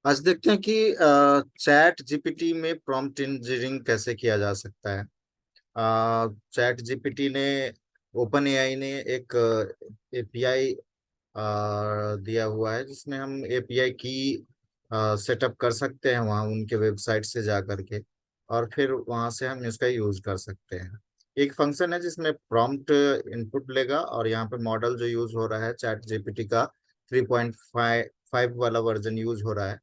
आज देखते हैं कि चैट जीपीटी में प्रॉम्प्ट इंजीनियरिंग कैसे किया जा सकता है। चैट जीपीटी ने ओपन एआई ने एक एपीआई दिया हुआ है जिसमें हम एपीआई की सेटअप कर सकते हैं वहाँ उनके वेबसाइट से जा करके, और फिर वहाँ से हम इसका यूज कर सकते हैं। एक फंक्शन है जिसमें प्रॉम्प्ट इनपुट लेगा, और यहाँ पे मॉडल जो यूज हो रहा है चैट जीपीटी का 3.5 वाला वर्जन यूज हो रहा है।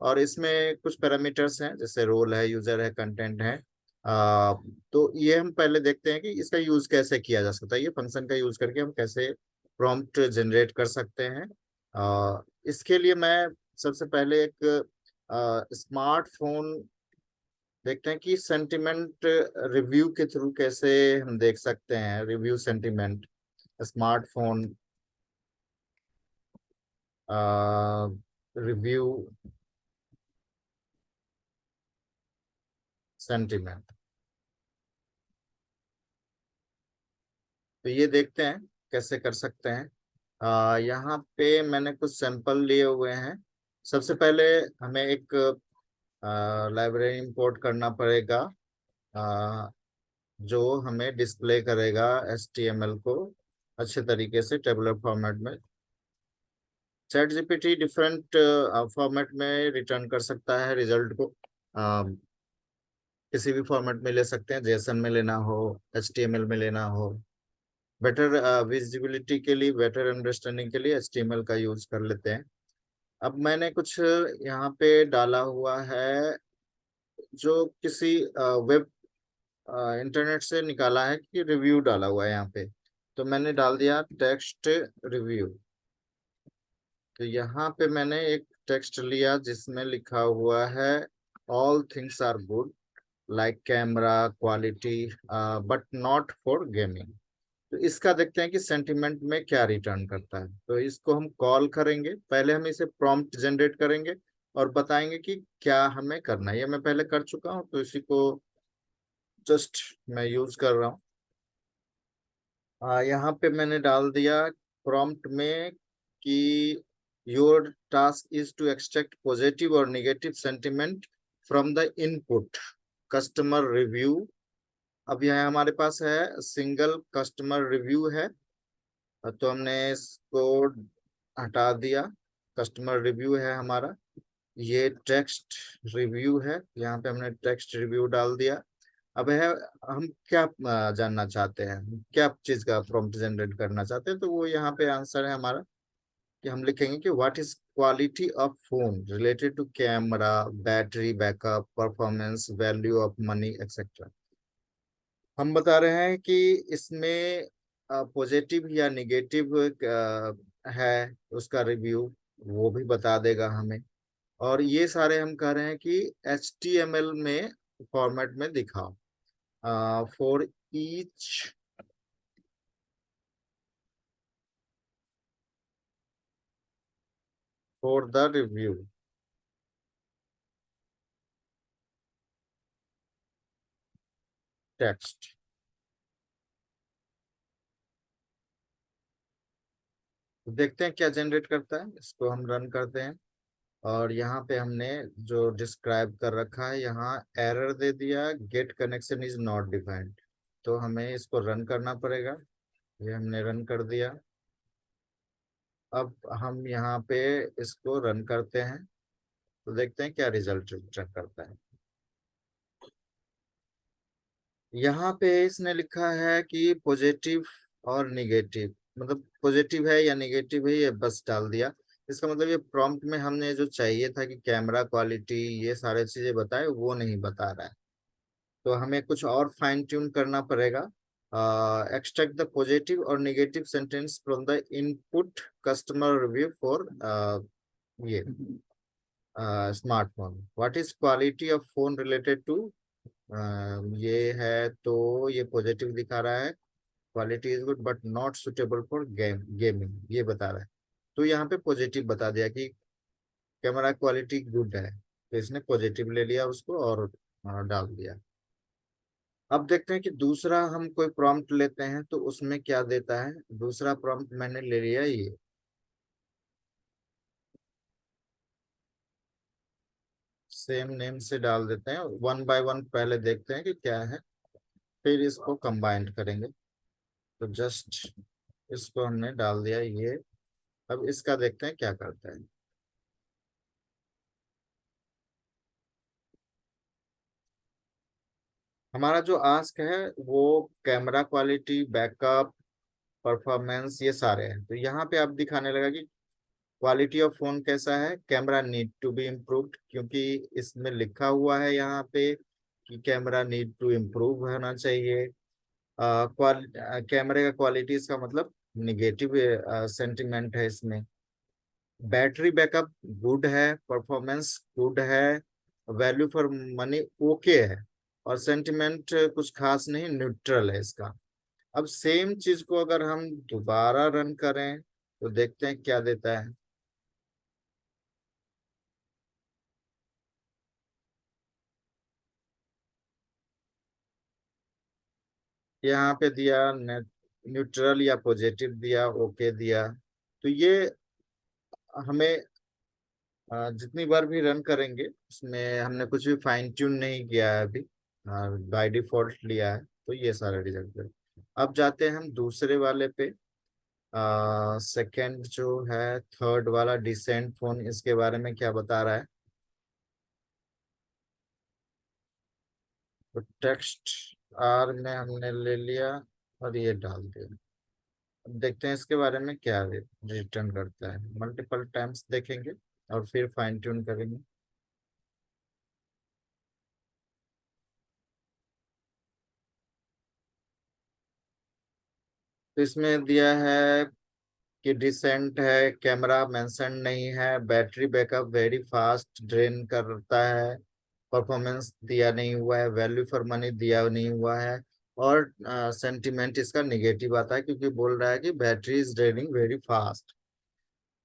और इसमें कुछ पैरामीटर्स हैं, जैसे रोल है, यूजर है, कंटेंट है। आ, तो ये हम पहले देखते हैं कि इसका यूज कैसे किया जा सकता है। ये फंक्शन का यूज करके हम कैसे प्रॉम्प्ट जनरेट कर सकते हैं। इसके लिए मैं सबसे पहले एक स्मार्टफोन देखते हैं कि सेंटिमेंट रिव्यू के थ्रू कैसे हम देख सकते हैं। Review sentiment smartphone review sentiment, तो ये देखते हैं कैसे कर सकते हैं। यहाँ पे मैंने कुछ सैंपल लिए हुए हैं। सबसे पहले हमें एक लाइब्रेरी इंपोर्ट करना पड़ेगा, आ, जो हमें डिस्प्ले करेगा HTML को अच्छे तरीके से टेबुलर फॉर्मेट में। चैट जीपीटी डिफरेंट फॉर्मेट में रिटर्न कर सकता है रिजल्ट को। आ, किसी भी फॉर्मेट में ले सकते हैं, जेसन में लेना हो, HTML में लेना हो। बेटर विजिबिलिटी के लिए, बेटर अंडरस्टैंडिंग के लिए HTML का यूज कर लेते हैं। अब मैंने कुछ यहाँ पे डाला हुआ है जो किसी वेब इंटरनेट से निकाला है, कि रिव्यू डाला हुआ है यहाँ पे। तो मैंने डाल दिया टेक्स्ट रिव्यू। तो यहाँ पे मैंने एक टेक्स्ट लिया जिसमें लिखा हुआ है all things are good like camera quality but not for gaming. तो इसका देखते हैं कि सेंटिमेंट में क्या रिटर्न करता है। तो इसको हम कॉल करेंगे, पहले हम इसे प्रॉम्प्ट जनरेट करेंगे और बताएंगे कि क्या हमें करना है। ये मैं पहले कर चुका हूँ, तो इसी को जस्ट मैं यूज कर रहा हूँ। यहाँ पे मैंने डाल दिया प्रॉम्प्ट में कि your task is to extract positive और negative sentiment from the input customer review. अब यहाँ हमारे पास है सिंगल कस्टमर रिव्यू है, तो हमने इसको हटा दिया। कस्टमर रिव्यू है हमारा, ये टेक्स्ट रिव्यू है। यहाँ पे हमने टेक्स्ट रिव्यू डाल दिया। अब है हम क्या जानना चाहते हैं, क्या चीज का प्रॉम्प्ट जनरेट करना चाहते हैं। तो वो यहाँ पे आंसर है हमारा कि हम लिखेंगे कि what is quality of phone related to camera, battery backup, performance, value of money etcetera. हम बता रहे हैं कि इसमें पॉजिटिव या निगेटिव है उसका रिव्यू, वो भी बता देगा हमें। और ये सारे हम कह रहे हैं कि HTML में फॉर्मेट में दिखाओ for each for the review text. तो देखते हैं क्या जनरेट करता है, इसको हम रन करते हैं। और यहाँ पे हमने जो डिस्क्राइब कर रखा है, यहाँ एरर दे दिया, get connection is not defined. तो हमें इसको रन करना पड़ेगा। ये हमने रन कर दिया। अब हम यहाँ पे इसको रन करते हैं, तो देखते हैं क्या रिजल्ट रिटर्न करता है। यहाँ पे इसने लिखा है कि पॉजिटिव और निगेटिव, मतलब पॉजिटिव है या निगेटिव है, ये बस डाल दिया। इसका मतलब ये प्रॉम्प्ट में हमने जो चाहिए था कि कैमरा क्वालिटी ये सारे चीजें बताए, वो नहीं बता रहा है। तो हमें कुछ और फाइन ट्यून करना पड़ेगा। एक्सट्रैक्ट द पॉजिटिव और negative sentence from the input customer review for ये smartphone. What is quality of phone related to ये है, तो ये पॉजिटिव दिखा रहा है। Quality is good but not suitable for gaming, ये बता रहा है। तो यहाँ पे पॉजिटिव बता दिया कि कैमरा क्वालिटी गुड है, तो इसने पॉजिटिव ले लिया उसको और डाल दिया। अब देखते हैं कि दूसरा हम कोई प्रॉम्प्ट लेते हैं तो उसमें क्या देता है। दूसरा प्रॉम्प्ट मैंने ले लिया ये। सेम नेम से डाल देते हैं, वन बाय वन पहले देखते हैं कि क्या है, फिर इसको कंबाइन करेंगे। तो जस्ट इसको हमने डाल दिया ये। अब इसका देखते हैं क्या करता है। हमारा जो आस्क है वो कैमरा क्वालिटी, बैकअप, परफॉर्मेंस, ये सारे हैं। तो यहाँ पे आप दिखाने लगा कि क्वालिटी ऑफ फोन कैसा है, camera need to be improved, क्योंकि इसमें लिखा हुआ है यहाँ पे कि कैमरा नीड टू इम्प्रूव होना चाहिए। कैमरे का क्वालिटी, इसका मतलब निगेटिव सेंटिमेंट है इसमें। बैटरी बैकअप गुड है, परफॉर्मेंस गुड है, वैल्यू फॉर मनी ओके है, और सेंटिमेंट कुछ खास नहीं, न्यूट्रल है इसका। अब सेम चीज को अगर हम दोबारा रन करें तो देखते हैं क्या देता है। यहाँ पे दिया न्यूट्रल या पॉजिटिव दिया, ओके दिया। तो ये हमें जितनी बार भी रन करेंगे उसमें हमने कुछ भी फाइन ट्यून नहीं किया है अभी, बाय डिफॉल्ट लिया है, तो ये सारा रिजल्ट दे। अब जाते हैं हम दूसरे वाले पे। सेकंड जो है, थर्ड वाला डिसेंट फोन, इसके बारे में क्या बता रहा है। तो टेक्स्ट आर में हमने ले लिया और ये डाल दिया। अब देखते हैं इसके बारे में क्या रिटर्न करता है। मल्टीपल टाइम्स देखेंगे और फिर फाइन ट्यून करेंगे। तो इसमें दिया है कि डिसेंट है, कैमरा मेंशन नहीं है, battery backup very fast drain करता है, परफॉर्मेंस दिया नहीं हुआ है, वैल्यू फॉर मनी दिया नहीं हुआ है, और सेंटिमेंट इसका निगेटिव आता है क्योंकि बोल रहा है कि battery is draining very fast.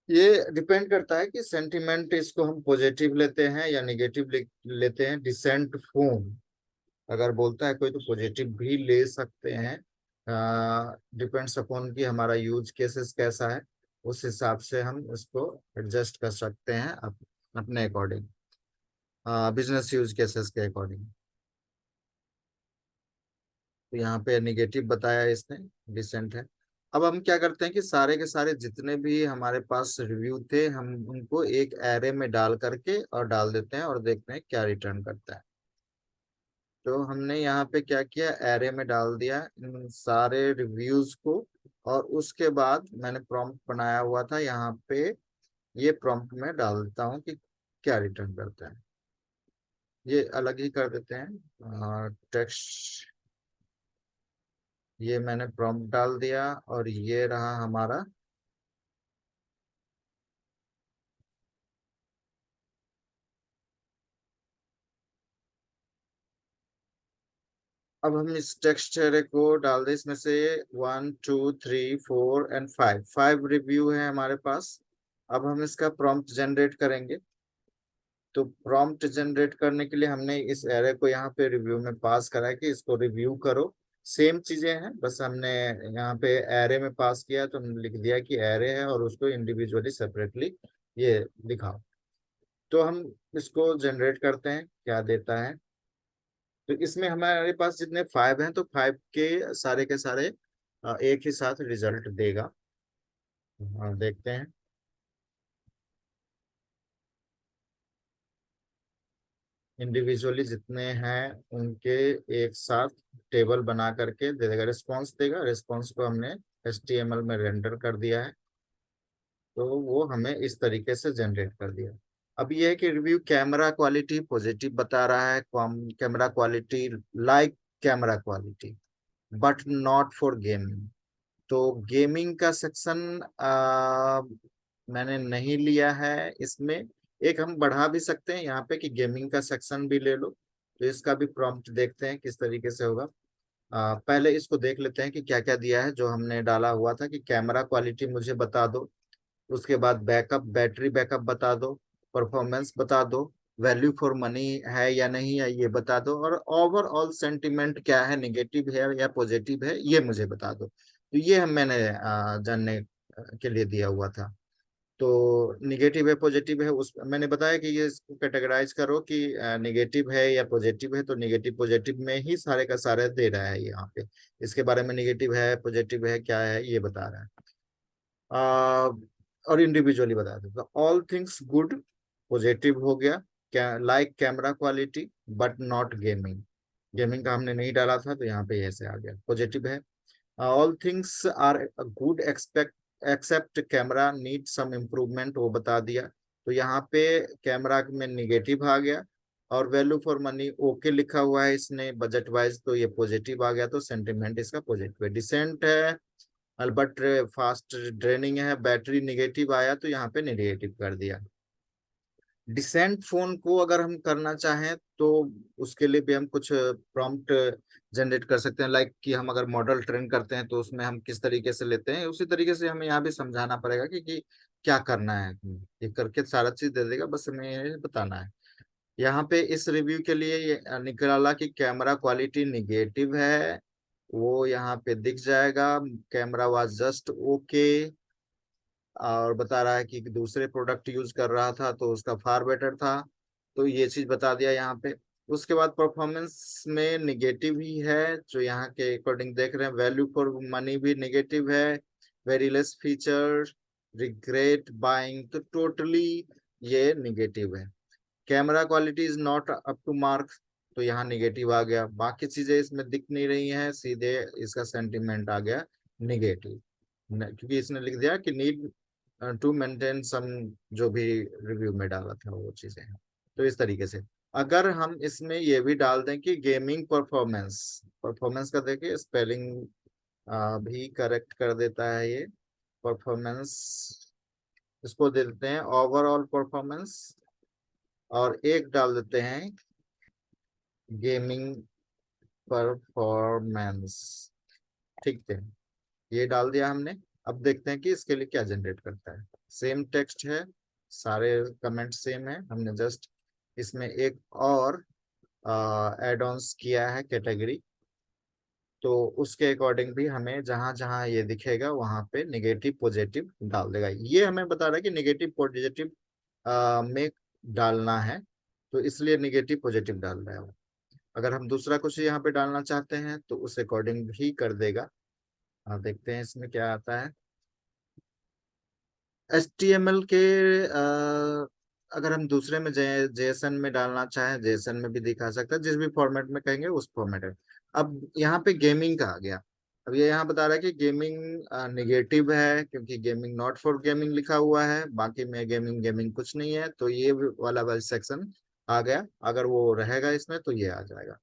ये डिपेंड करता है कि सेंटिमेंट इसको हम पॉजिटिव लेते हैं या निगेटिव लेते हैं। डिसेंट फोन अगर बोलता है कोई तो पॉजिटिव भी ले सकते हैं, डिपेंड्स अपॉन कि हमारा यूज केसेस कैसा है, उस हिसाब से हम उसको एडजस्ट कर सकते हैं अपने अकॉर्डिंग, बिजनेस यूज केसेस के अकॉर्डिंग। तो यहाँ पे निगेटिव बताया इसने, डिसेंट है। अब हम क्या करते हैं कि सारे के सारे जितने भी हमारे पास रिव्यू थे हम उनको एक एरे में डाल करके और डाल देते हैं और देखते हैं क्या रिटर्न करता है। तो हमने यहाँ पे क्या किया, एरे में डाल दिया इन सारे रिव्यूज को, और उसके बाद मैंने प्रॉम्प्ट बनाया हुआ था यहाँ पे, ये प्रॉम्प्ट में डाल देता हूँ कि क्या रिटर्न करता है। ये अलग ही कर देते हैं टेक्स्ट। ये मैंने प्रॉम्प्ट डाल दिया और ये रहा हमारा। अब हम इस टेक्स्ट एरे को डाल दें, इसमें से 1 2 3 4 एंड 5, 5 रिव्यू है हमारे पास। अब हम इसका प्रॉम्प्ट जनरेट करेंगे। तो प्रॉम्प्ट जनरेट करने के लिए हमने इस एरे को यहाँ पे रिव्यू में पास करा है कि इसको रिव्यू करो। सेम चीजें हैं, बस हमने यहाँ पे एरे में पास किया तो हमने लिख दिया कि एरे है और उसको इंडिविजुअली सेपरेटली ये दिखाओ। तो हम इसको जनरेट करते हैं, क्या देता है। तो इसमें हमारे पास जितने 5 हैं तो 5 के सारे एक ही साथ रिजल्ट देगा। देखते हैं। इंडिविजुअली जितने हैं उनके एक साथ टेबल बना करके दे देगा, रिस्पॉन्स देगा। रिस्पॉन्स को हमने HTML में रेंडर कर दिया है, तो वो हमें इस तरीके से जनरेट कर दिया। अब ये है कि रिव्यू कैमरा क्वालिटी पॉजिटिव बता रहा है, camera quality like camera quality but not for gaming. तो गेमिंग का सेक्शन मैंने नहीं लिया है इसमें। एक हम बढ़ा भी सकते हैं यहाँ पे कि गेमिंग का सेक्शन भी ले लो। तो इसका भी प्रॉम्प्ट देखते हैं किस तरीके से होगा। पहले इसको देख लेते हैं कि क्या क्या दिया है। जो हमने डाला हुआ था कि कैमरा क्वालिटी मुझे बता दो, उसके बाद बैकअप, बैटरी बैकअप बता दो, परफॉर्मेंस बता दो, वैल्यू फॉर मनी है या नहीं है ये बता दो, और ओवरऑल सेंटिमेंट क्या है, निगेटिव है या पॉजिटिव है ये मुझे बता दो। तो ये हम मैंने जानने के लिए दिया हुआ था। तो निगेटिव है पॉजिटिव है, उस मैंने बताया कि ये इसको कैटेगराइज करो कि निगेटिव है या पॉजिटिव है, तो निगेटिव पॉजिटिव में ही सारे का सारा दे रहा है यहाँ पे। इसके बारे में निगेटिव है पॉजिटिव है क्या है ये बता रहा है। आ, और इंडिविजुअली बता देता, ऑल थिंग्स गुड पॉजिटिव हो गया, क्या like camera quality but not gaming. Gaming का हमने नहीं डाला था तो यहाँ पे ऐसे आ गया पॉजिटिव है। All things are good expect except camera need some improvement, वो बता दिया। तो यहाँ पे कैमरा में निगेटिव आ गया, और वैल्यू फॉर मनी ओके लिखा हुआ है इसने बजट वाइज, तो ये पॉजिटिव आ गया, तो सेंटिमेंट इसका पॉजिटिव है। डिसेंट है अल्बर्ट फास्ट ड्रेनिंग है, बैटरी निगेटिव आया तो यहाँ पे निगेटिव कर दिया। डिसेंट फोन को अगर हम करना चाहें तो उसके लिए भी हम कुछ प्रॉम्प्ट जनरेट कर सकते हैं, लाइक कि हम अगर मॉडल ट्रेन करते हैं तो उसमें हम किस तरीके से लेते हैं, उसी तरीके से हमें यहाँ भी समझाना पड़ेगा कि क्या करना है। ये करके सारा चीज दे देगा, बस हमें ये बताना है। यहाँ पे इस रिव्यू के लिए ये निकाला कि कैमरा क्वालिटी निगेटिव है, वो यहाँ पे दिख जाएगा। कैमरा वाज जस्ट ओके, और बता रहा है कि दूसरे प्रोडक्ट यूज कर रहा था तो उसका फार बेटर था, तो ये चीज बता दिया यहाँ पे। उसके बाद परफॉर्मेंस में निगेटिव ही है जो यहाँ के अकॉर्डिंग देख रहे हैं। वैल्यू फॉर मनी भी निगेटिव है, very less feature, regret buying, तो टोटली ये निगेटिव है। Camera quality is not up to mark, तो यहाँ निगेटिव आ गया। बाकी चीजें इसमें दिख नहीं रही हैं, सीधे इसका सेंटीमेंट आ गया निगेटिव, क्योंकि इसने लिख दिया कि नीड टू मेंटेन सम, जो भी रिव्यू में डाला था वो चीजें हैं। तो इस तरीके से अगर हम इसमें ये भी डाल दें कि गेमिंग परफॉर्मेंस, परफॉर्मेंस का देखिए स्पेलिंग भी करेक्ट कर देता है ये, परफॉर्मेंस इसको दे देते हैं ओवरऑल परफॉर्मेंस, और एक डाल देते हैं गेमिंग परफॉर्मेंस। ठीक है, ये डाल दिया हमने। अब देखते हैं कि इसके लिए क्या जनरेट करता है। सेम टेक्स्ट है, सारे कमेंट सेम है, हमने जस्ट इसमें एक और एड ऑन्स किया है कैटेगरी, तो उसके अकॉर्डिंग भी हमें जहां जहां ये दिखेगा वहां पे निगेटिव पॉजिटिव डाल देगा। ये हमें बता रहा है कि निगेटिव पॉजिटिव में डालना है, तो इसलिए निगेटिव पॉजिटिव डाल रहा है वो। अगर हम दूसरा कुछ यहाँ पे डालना चाहते हैं तो उस अकॉर्डिंग भी कर देगा। देखते हैं इसमें क्या आता है। HTML के अगर हम दूसरे में जेएसएन में डालना चाहें, जेएसएन में भी दिखा सकता है, जिस भी फॉर्मेट में कहेंगे उस फॉर्मेट में। अब यहाँ पे गेमिंग का आ गया। अब ये यहाँ बता रहा है कि गेमिंग निगेटिव है, क्योंकि गेमिंग नॉट फॉर गेमिंग लिखा हुआ है, बाकी में गेमिंग गेमिंग कुछ नहीं है, तो ये वाला सेक्शन आ गया। अगर वो रहेगा इसमें तो ये आ जाएगा।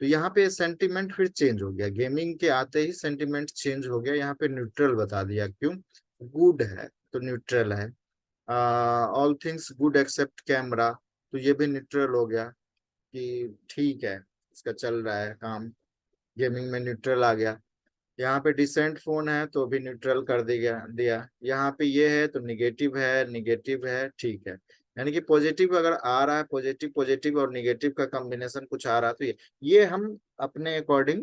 तो यहाँ पे सेंटीमेंट फिर चेंज हो गया, गेमिंग के आते ही सेंटीमेंट चेंज हो गया, यहाँ पे न्यूट्रल बता दिया। क्यों? गुड है तो न्यूट्रल है। All things good except camera, तो ये भी न्यूट्रल हो गया कि ठीक है इसका चल रहा है काम। गेमिंग में न्यूट्रल आ गया। यहाँ पे डिसेंट फोन है तो भी न्यूट्रल कर दिया। यहाँ पे ये है तो निगेटिव है, निगेटिव है, ठीक है। यानी कि पॉजिटिव अगर आ रहा है, पॉजिटिव पॉजिटिव और निगेटिव का कॉम्बिनेशन कुछ आ रहा है, तो ये हम अपने according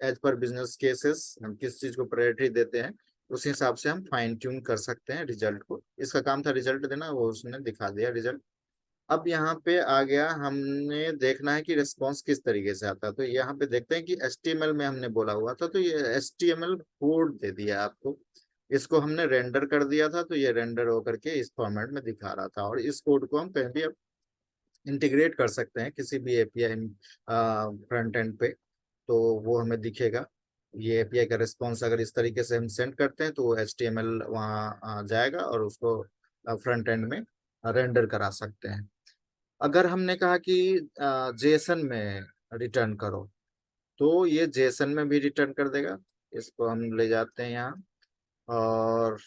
as per business cases हम किस चीज को प्रायोरिटी देते हैं उस हिसाब से हम फाइन ट्यून कर सकते हैं रिजल्ट को। इसका काम था रिजल्ट देना, वो उसने दिखा दिया रिजल्ट। अब यहाँ पे आ गया, हमने देखना है कि रिस्पॉन्स किस तरीके से आता है। तो यहाँ पे देखते हैं कि HTML में हमने बोला हुआ था, तो ये HTML कोड दे दिया आपको। इसको हमने रेंडर कर दिया था, तो ये रेंडर होकर के इस फॉर्मेट में दिखा रहा था, और इस कोड को हम कहीं भी अब इंटीग्रेट कर सकते हैं किसी भी API फ्रंट एंड पे, तो वो हमें दिखेगा। ये API का रिस्पॉन्स अगर इस तरीके से हम सेंड करते हैं तो HTML वहाँ आ जाएगा और उसको फ्रंट एंड में रेंडर करा सकते हैं। अगर हमने कहा कि जेसन में रिटर्न करो, तो ये जेसन में भी रिटर्न कर देगा। इसको हम ले जाते हैं यहाँ, और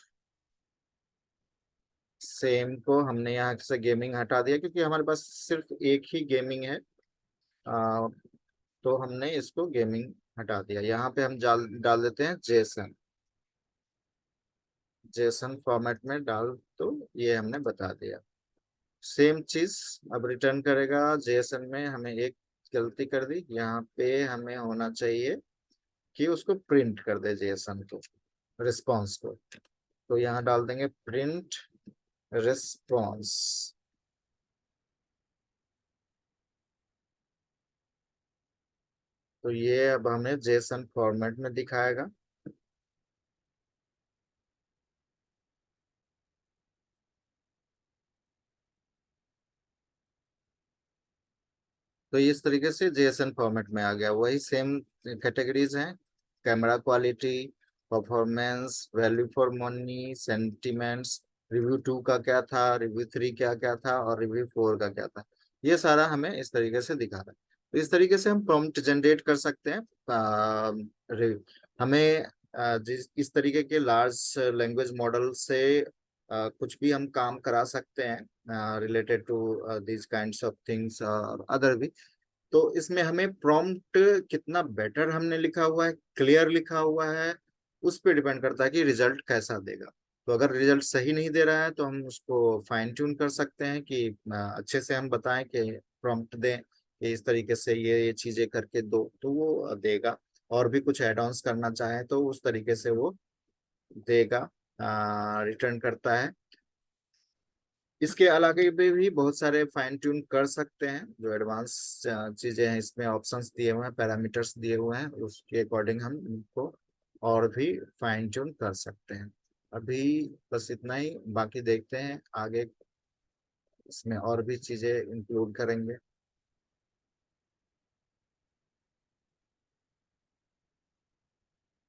सेम को हमने यहाँ से गेमिंग हटा दिया क्योंकि हमारे पास सिर्फ एक ही गेमिंग है। आ, तो हमने इसको गेमिंग हटा दिया। यहाँ पे हम डाल देते हैं जेसन, जेसन फॉर्मेट में डाल, तो ये हमने बता दिया। सेम चीज अब रिटर्न करेगा। जेएसएन में हमें एक गलती कर दी, यहाँ पे हमें होना चाहिए कि उसको प्रिंट कर दे जेएसएन को, रिस्पॉन्स को। तो यहाँ डाल देंगे प्रिंट रिस्पॉन्स। तो ये अब हमें जेसन फॉर्मेट में दिखाएगा। तो इस तरीके से जेएसएन फॉर्मेट में आ गया। वही सेम कैटेगरीज हैं, camera quality, performance, value for money, sentiments, review 2 का क्या था, रिव्यू 3 क्या क्या था, और रिव्यू 4 का क्या था। ये सारा हमें इस तरीके से दिखा रहा है। तो इस तरीके से हम प्रॉम्प्ट जनरेट कर सकते हैं। हमें जिस इस तरीके के लार्ज लैंग्वेज मॉडल से कुछ भी हम काम करा सकते हैं related to these kinds of things और अदर भी। तो इसमें हमें प्रॉम्प्ट कितना बेटर हमने लिखा हुआ है, क्लियर लिखा हुआ है, उस पर डिपेंड करता है कि रिजल्ट कैसा देगा। तो अगर रिजल्ट सही नहीं दे रहा है तो हम उसको फाइन ट्यून कर सकते हैं कि अच्छे से हम बताएं कि प्रॉम्प्ट दें कि इस तरीके से ये चीजें करके दो, तो वो देगा। और भी कुछ एड ऑन्स करना चाहें तो उस तरीके से वो देगा, रिटर्न करता है। इसके अलावा भी बहुत सारे फाइन ट्यून कर सकते हैं। जो एडवांस चीजें हैं, इसमें ऑप्शंस दिए हुए हैं, पैरामीटर्स दिए हुए हैं, उसके अकॉर्डिंग हम इनको और भी फाइन ट्यून कर सकते हैं। अभी बस इतना ही, बाकी देखते हैं आगे इसमें और भी चीजें इंक्लूड करेंगे।